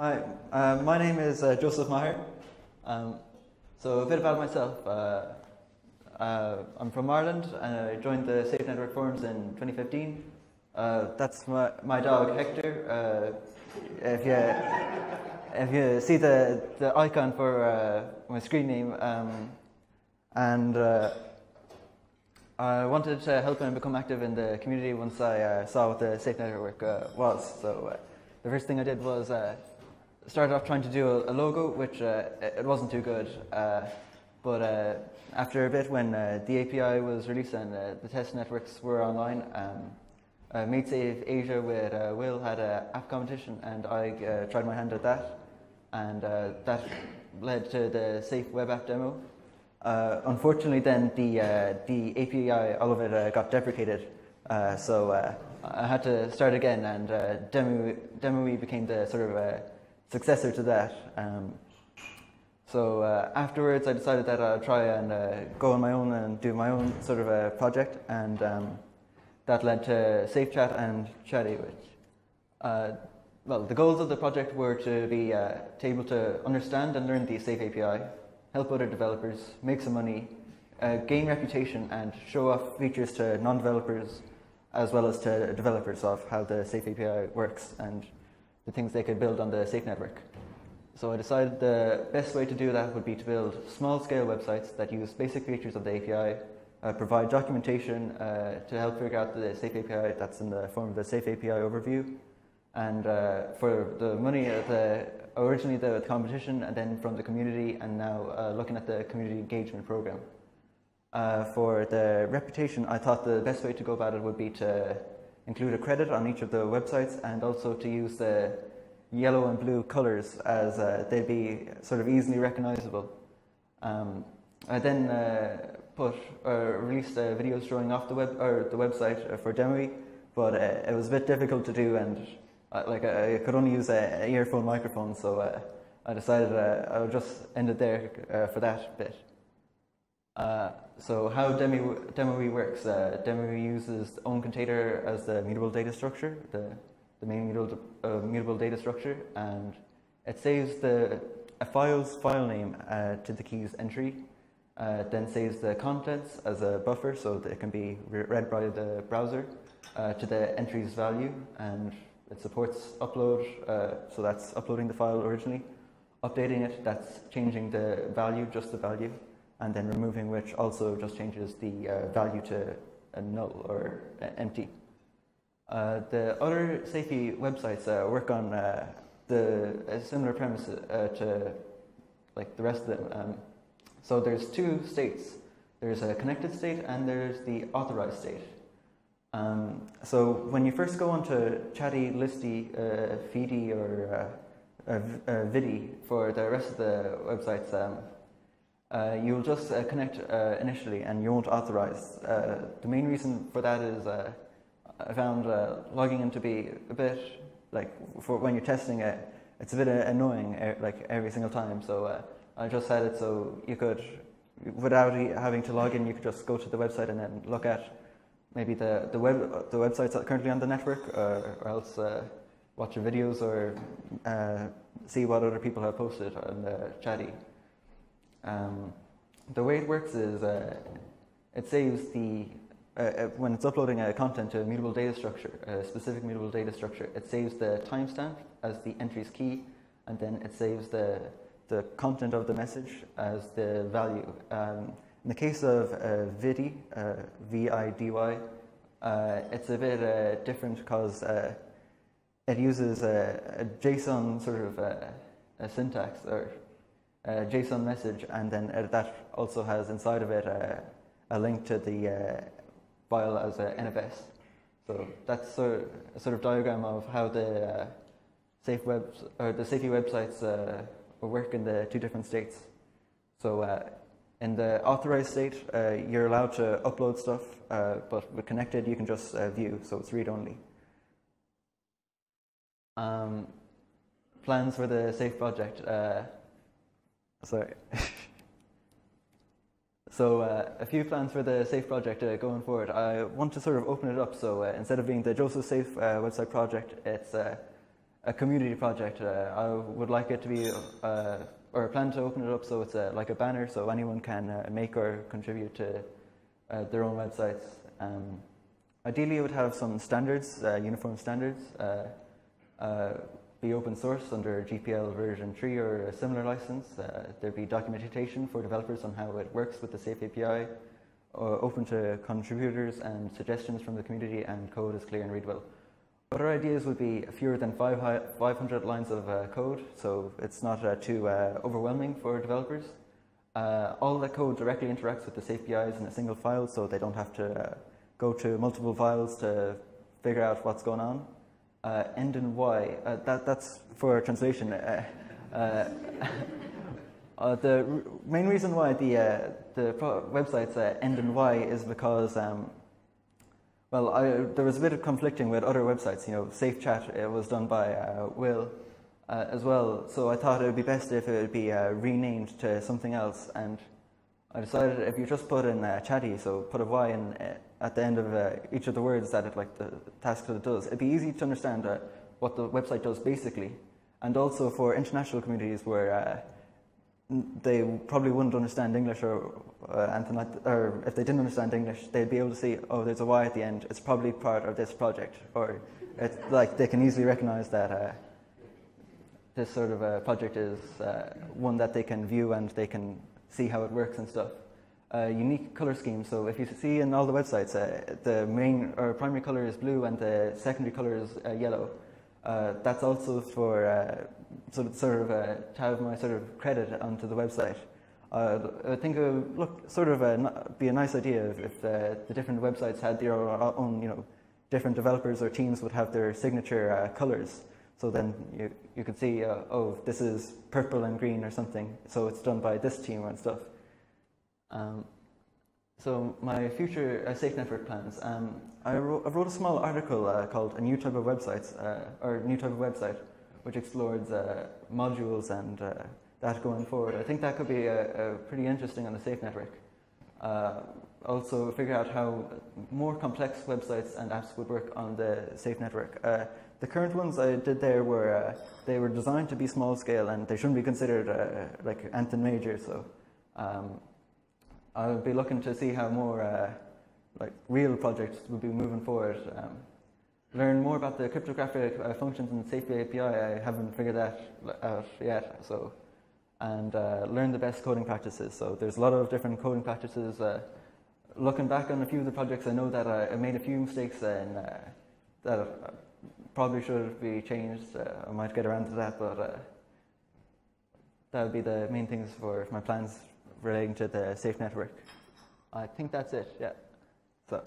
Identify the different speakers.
Speaker 1: Hi, my name is Joseph Meagher. So a bit about myself. I'm from Ireland and I joined the Safe Network forums in 2015. That's my dog Hector. If you see the icon for my screen name, and I wanted to help him become active in the community once I saw what the Safe Network was. So the first thing I did was started off trying to do a logo, which it wasn't too good. But after a bit, when the API was released and the test networks were online, Made Safe Asia with Will had an app competition, and I tried my hand at that, and that led to the Safe web app demo. Unfortunately, then the API, all of it got deprecated, so I had to start again, and Demoy became the sort of successor to that. So afterwards, I decided that I'd try and go on my own and do my own sort of a project, and that led to Safe Chat and Chatty, which, well, the goals of the project were to be able to understand and learn the Safe API, help other developers, make some money, gain reputation, and show off features to non-developers as well as to developers of how the Safe API works and the things they could build on the Safe network. So I decided the best way to do that would be to build small-scale websites that use basic features of the API, provide documentation to help figure out the Safe API that's in the form of the Safe API overview, and for the money, originally the competition, and then from the community, and now looking at the community engagement program. For the reputation, I thought the best way to go about it would be to include a credit on each of the websites, and also to use the yellow and blue colors as they'd be sort of easily recognizable. I then released videos showing off the website for Demoy, but it was a bit difficult to do, and I could only use an earphone microphone, so I decided I would just end it there for that bit. So how Demoy works, Demoy uses its own container as the mutable data structure, the main mutable data structure, and it saves a file's file name to the keys entry, then saves the contents as a buffer so that it can be read by the browser to the entry's value, and it supports upload, so that's uploading the file originally, updating it, that's changing the value, just the value, and then removing, which also just changes the value to a null or empty. The other Safey websites work on a similar premise to like the rest of them. So there's two states. There's a connected state and there's the authorized state. So when you first go onto Chatty, Listy, Feedy, or Vidi for the rest of the websites, you'll just connect initially and you won't authorize. The main reason for that is I found logging in to be a bit, like, for when you're testing it, it's a bit annoying, like, every single time. So I just had it so you could, without having to log in, you could just go to the website and then look at maybe the websites that are currently on the network, or else watch your videos or see what other people have posted on the Chatty. The way it works is it saves when it's uploading content to a mutable data structure, a specific mutable data structure, it saves the timestamp as the entry's key, and then it saves the content of the message as the value. In the case of Vidi, V-I-D-Y, it's a bit different because it uses a JSON sort of a syntax, or a JSON message, and then that also has inside of it a link to the file as a NFS. So that's a sort of diagram of how the Safey websites work in the two different states. So in the authorized state, you're allowed to upload stuff, but with connected, you can just view, so it's read-only. Plans for the Safe project. Sorry. So a few plans for the Safe project going forward. I want to sort of open it up, so instead of being the Joseph Safe website project, it's a community project. I would like it to be, or plan to open it up so it's like a banner, so anyone can make or contribute to their own websites. Ideally, it would have some standards, uniform standards, be open source under GPL version 3 or a similar license. There'd be documentation for developers on how it works with the Safey API, open to contributors and suggestions from the community, and code is clear and readable. Other ideas would be fewer than 500 lines of code, so it's not too overwhelming for developers. All the code directly interacts with the Safey APIs in a single file, so they don't have to go to multiple files to figure out what's going on. End in Y, that's for translation. The main reason why the websites end in Y is because, there was a bit of conflicting with other websites. You know, Safe Chat, it was done by Will as well, so I thought it would be best if it would be renamed to something else, and I decided if you just put in chatty, so put a Y in at the end of each of the words that the task that it does, it'd be easy to understand what the website does basically, and also for international communities where they probably wouldn't understand English or anything like that, or if they didn't understand English, they'd be able to see, oh, there's a Y at the end, it's probably part of this project, or it's like they can easily recognize that this sort of a project is one that they can view and they can see how it works and stuff. Unique color scheme, so if you see in all the websites, the main or primary color is blue and the secondary color is yellow. That's also for to have my sort of credit onto the website. I think it would look be a nice idea if the different websites had their own, different developers or teams would have their signature colors. So then you could see, oh, this is purple and green or something, so it's done by this team and stuff. So my future Safe Network plans. I wrote a small article called "A New Type of Websites," or "New Type of Website," which explores modules and that going forward. I think that could be pretty interesting on the Safe Network. Also, figure out how more complex websites and apps would work on the Safe Network. The current ones I did there were they were designed to be small scale and they shouldn't be considered like anything major. So I'll be looking to see how more like real projects will be moving forward. Learn more about the cryptographic functions in the Safey API. I haven't figured that out yet. So and learn the best coding practices. So there's a lot of different coding practices. Looking back on a few of the projects, I know that I made a few mistakes and that probably should be changed. I might get around to that, but that would be the main things for my plans relating to the Safe Network. I think that's it, yeah. So.